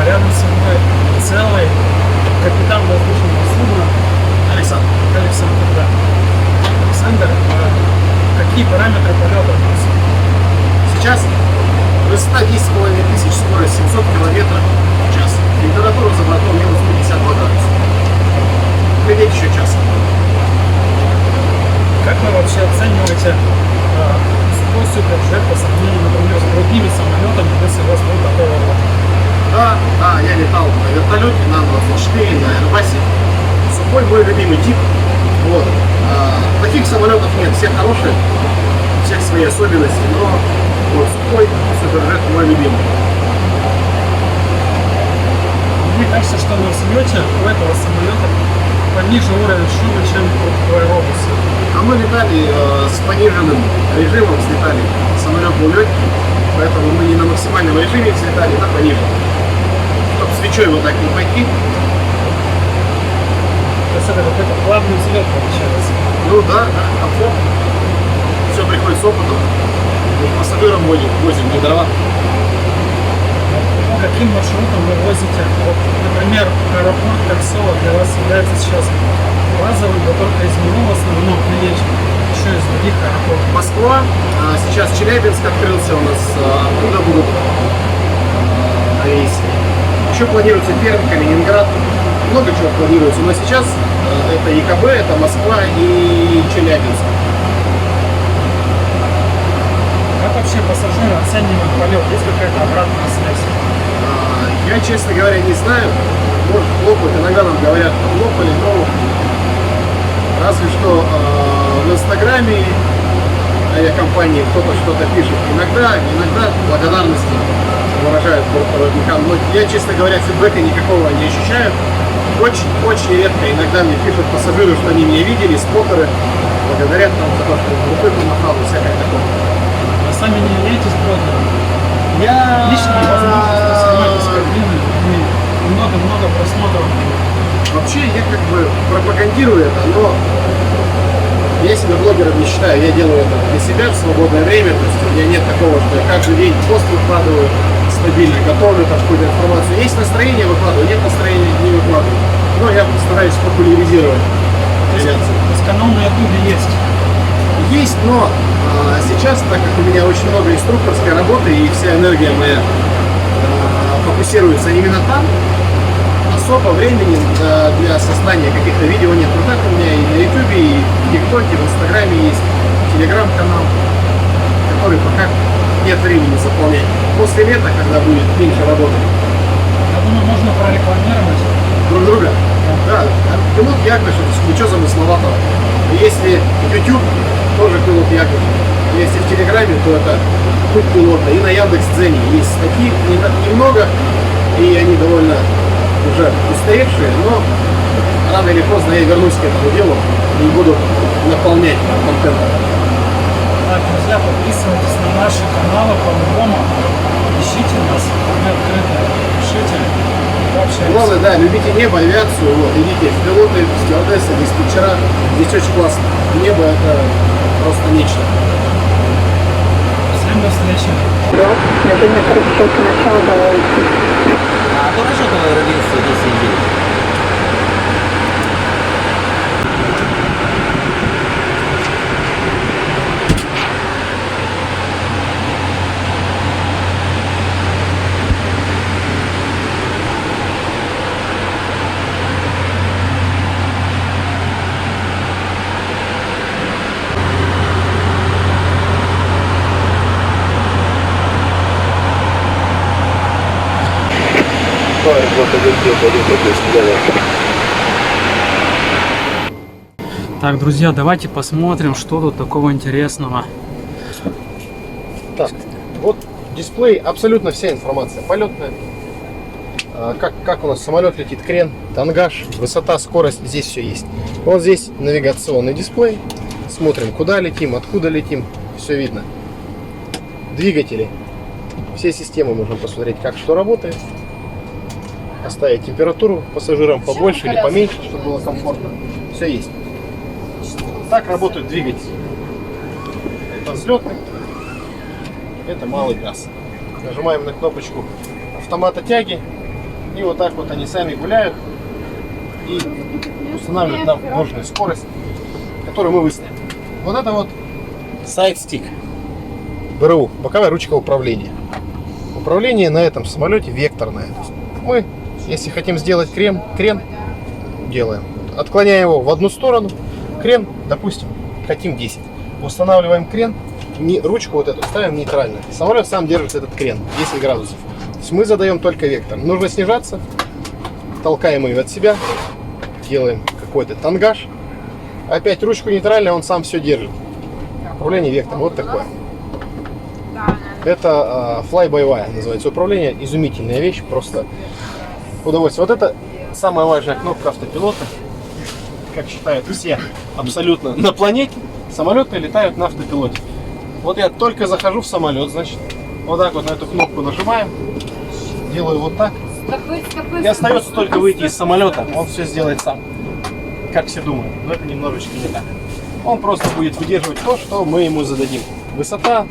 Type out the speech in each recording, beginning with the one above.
Рядом со мной целый капитан воздушного судна Александр. Александр, да. Александр, какие параметры полета у нас? Сейчас высота 10,5 тысяч, скорость 700 км в час. Температура за бортом минус 52 градуса. Лететь еще час. Как вы вообще оцениваете свой суперджет по сравнению, например, с другими самолетами, если у вас был такой опыт? Да, я летал на вертолете, на Ан-24, на Airbus. Сухой мой любимый тип. Вот. Таких самолетов нет, все хорошие, у всех свои особенности, но вот Сухой суперджет мой любимый. Мне кажется, что на взлете у этого самолета пониже уровень шума, чем в аэробусе. А мы летали с пониженным режимом, взлетали. Самолет был легкий, поэтому мы не на максимальном режиме взлетали, на пониженном. Чтобы свечой вот так не пойти. То есть это какой-то плавный взлет получается. Ну да, комфорт. Все приходит с опытом. Мы пассажирам возим не дрова. Каким маршрутом вы возите? Вот, например, аэропорт Кольцово для вас является сейчас базовым, но только из него в основном или еще из других аэропортов. Москва, сейчас Челябинск открылся у нас, оттуда будут рейсы. Еще планируется Пермь, Калининград, много чего планируется, но сейчас это ЕКБ, это Москва и Челябинск. Как вообще пассажиры оценивают полет? Есть какая-то обратная связь? Я, честно говоря, не знаю, может хлопают, иногда нам говорят, хлопали, но разве что в Инстаграме авиакомпании кто-то что-то пишет. Иногда благодарности выражают бортпроводникам, но я, честно говоря, фидбэка никакого не ощущаю. Очень редко иногда мне пишут пассажиры, что они меня видели, споттеры, благодарят нам за то, что рукой помахал и всякое такое. Вы сами не являетесь блогером? Я лично возможность снимать из кабины и много просмотров. Вообще я как бы пропагандирую это, но я себя блогером не считаю, я делаю это для себя в свободное время, то есть у меня нет такого, что я каждый день пост выкладываю, стабильно готовлю там какую-то информацию. Есть настроение, выкладываю, нет настроения, не выкладываю. Но я стараюсь популяризировать. То есть канал на ютубе есть? Есть, но сейчас, так как у меня очень много инструкторской работы и вся энергия моя фокусируется именно там, особо времени для создания каких-то видео нет. Но так у меня и на ютубе, и в тиктоке, в инстаграме есть телеграм-канал, который пока нет времени заполнять. После лета, когда будет меньше работы. Я думаю, можно прорекламировать Друг друга. Да, пилот Ягнеш, ничего замысловатого. Если YouTube, тоже пилот Ягнеш. Если в Телеграме, то это путь пилота. И на Яндекс.Дзене есть статьи, немного, и они довольно уже устаревшие, но рано или поздно я вернусь к этому делу и буду наполнять контентом. Так, друзья, подписывайтесь на наши каналы по-любому. Ищите нас, мы открыты, пишите. Главное, да, любите небо, авиацию, вот, идите в пилоты, в стюардессы, в диспетчера. Здесь очень классно. Небо это просто нечто. Всем до встречи. Движение корректировки начала давай идти. А то расчетного родился 10 недель. Так, друзья, давайте посмотрим, что тут такого интересного. Так, вот дисплей, абсолютно вся информация полетная. Как у нас самолет летит, крен, тангаж, высота, скорость, здесь все есть. Вот здесь навигационный дисплей. Смотрим, куда летим, откуда летим, все видно. Двигатели. Все системы можем посмотреть, как что работает. Оставить температуру пассажирам побольше или поменьше, чтобы было комфортно. Все есть. Так работают двигатели. Это взлетный, это малый газ. Нажимаем на кнопочку автомата тяги, И вот так вот они сами гуляют и устанавливают нам нужную скорость, которую мы выставим. Вот это вот сайд-стик. БРУ, боковая ручка управления. Управление на этом самолете векторное. Мы, если хотим сделать крен, делаем. Отклоняем его в одну сторону, крен, допустим, хотим 10. Устанавливаем крен, ручку вот эту ставим нейтрально. Самолет сам держит этот крен 10 градусов. То есть мы задаем только вектор. Нужно снижаться, толкаем ее от себя, делаем какой-то тангаж. Опять ручку нейтрально, он сам все держит. Управление вектором вот такое. Это fly-by-wire называется управление. Изумительная вещь, просто удовольствие. Вот это самая важная кнопка автопилота. Как считают все абсолютно на планете, самолеты летают на автопилоте. Вот я только захожу в самолет, значит, вот так вот на эту кнопку нажимаем, делаю вот так. И остается только выйти из самолета, он все сделает сам. Как все думают, но это немножечко не так. Он просто будет выдерживать то, что мы ему зададим. Высота,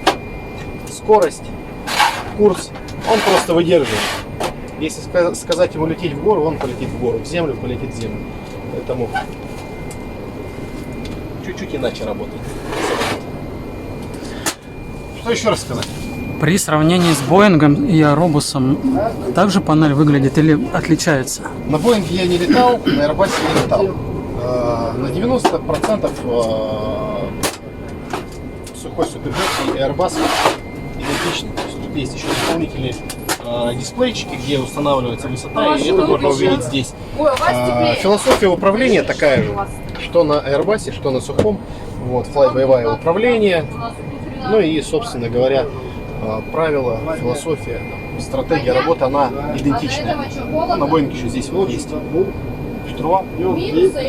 скорость, курс, он просто выдерживает. Если сказать ему лететь в гору, он полетит в гору, в землю полетит в землю. Поэтому чуть-чуть иначе работает. Что еще рассказать? При сравнении с Боингом и Аэробусом также панель выглядит или отличается? На Боинге я не летал, на Airbus я не летал. На 90% сухой суперджет и Airbus идентичны. То есть тут есть еще дополнительные дисплейчики, где устанавливается высота, и это можно увидеть здесь. Философия управления такая же, что на Airbus, что на сухом. Вот, fly-by-wire управление. Ну и, собственно говоря, правила, философия, стратегия работы, она идентичная. На Боинге еще здесь вот есть штурвал,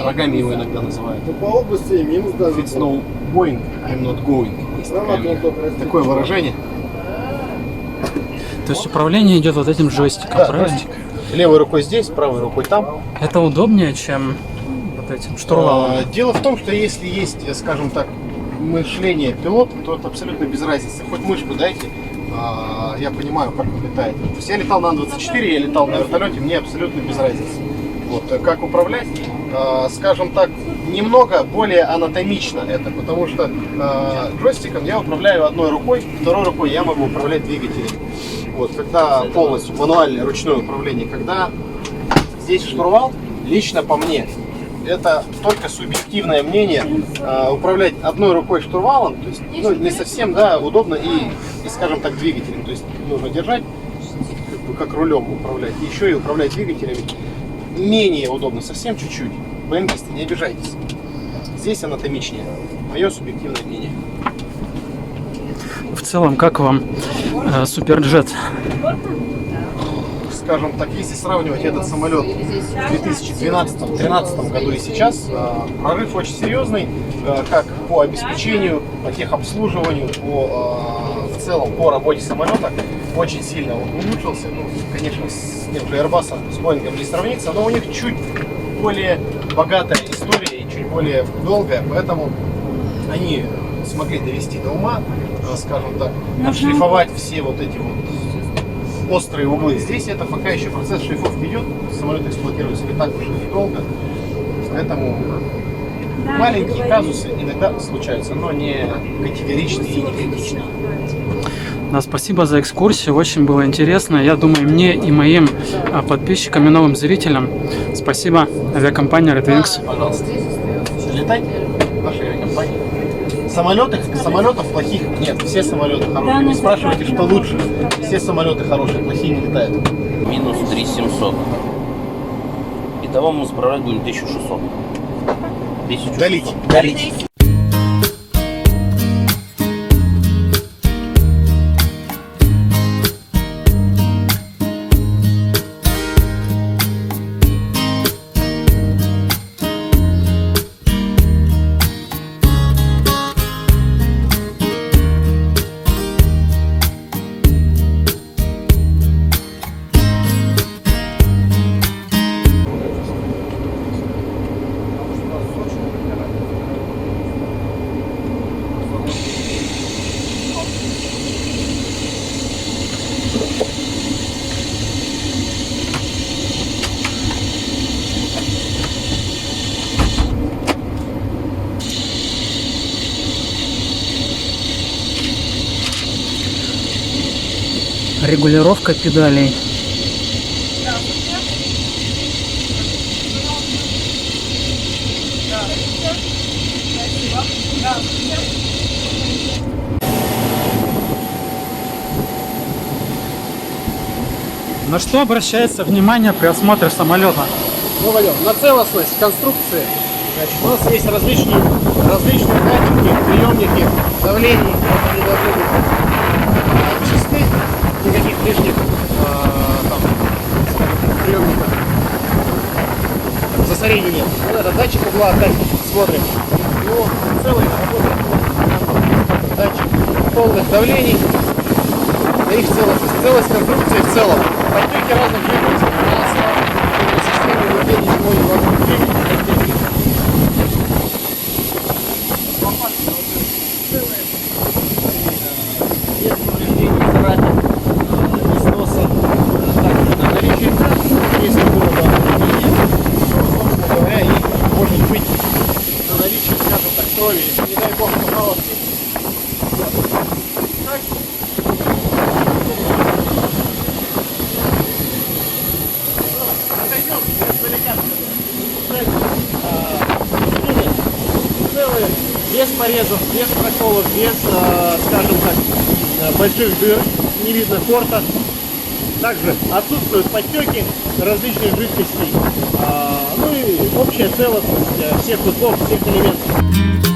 рогами его иногда называют. If it's no Boeing, I'm not going. Есть такое выражение. То есть управление идет вот этим джойстиком, Да, правильно? джойстик. Левой рукой здесь, правой рукой там. Это удобнее, чем вот этим штурвалом? Дело в том, что если есть, скажем так, мышление пилота, то это абсолютно без разницы. Хоть мышку дайте, я понимаю, как он летает. То есть я летал на Ан-24, я летал на вертолете, мне абсолютно без разницы. Вот, как управлять, скажем так, немного более анатомично это, потому что джойстиком я управляю одной рукой, второй рукой я могу управлять двигателем. Вот, когда полностью мануальное ручное управление, когда здесь штурвал, лично по мне, это только субъективное мнение, управлять одной рукой штурвалом, то есть ну, не совсем удобно и, скажем так, двигателем. То есть нужно держать, как рулем управлять, еще и управлять двигателями менее удобно, совсем чуть-чуть. Боингисты, не обижайтесь. Здесь анатомичнее. Мое субъективное мнение. В целом, как вам Суперджет? Скажем так, если сравнивать этот самолет в 2012-2013 году и сейчас, прорыв очень серьезный, как по обеспечению, по техобслуживанию, в целом по работе самолета очень сильно он улучшился. Ну, конечно, с тем же Airbus, с Boeing не сравнится, но у них чуть более богатая история и чуть более долгая, поэтому они смогли довести до ума, скажем так, отшлифовать все вот эти вот острые углы. Здесь это пока еще процесс шлифовки идет, самолет эксплуатируется не так уж и долго, поэтому маленькие казусы иногда случаются, но не категоричные и не критичные. Да, спасибо за экскурсию, очень было интересно. Я думаю, мне и моим подписчикам и новым зрителям спасибо авиакомпания Red Wings. Пожалуйста, летайте в нашей авиакомпании. Самолетов плохих нет, все самолеты хорошие. Не спрашивайте, что лучше. Все самолеты хорошие, плохие не летают. Минус 3700. Итого мы справлять будем 1600. 1600. Долить. Регулировка педалей. На что обращается внимание при осмотре самолета? Ну, Валер, на целостность конструкции, значит, у нас есть различные датчики, приемники, давлений, чисты, никаких лишних там, приемников, засорений нет. Вот это датчик угла, датчик, смотрим, его целый работает, датчик полных давлений, на их целостность, целость конструкции в целом, подтеки разных жидкостей, масла, системы выведения зимой вокруг без повреждений, царапин, износа, также на наличие кран, если было бы повреждение, собственно говоря, и может быть на наличие, скажем так, крови, если не дай бог попало в целые, без порезов, без проколов, без, скажем так, больших дыр, не видно порта. Также отсутствуют подтеки различных жидкостей. Ну и общая целостность всех узлов, всех элементов.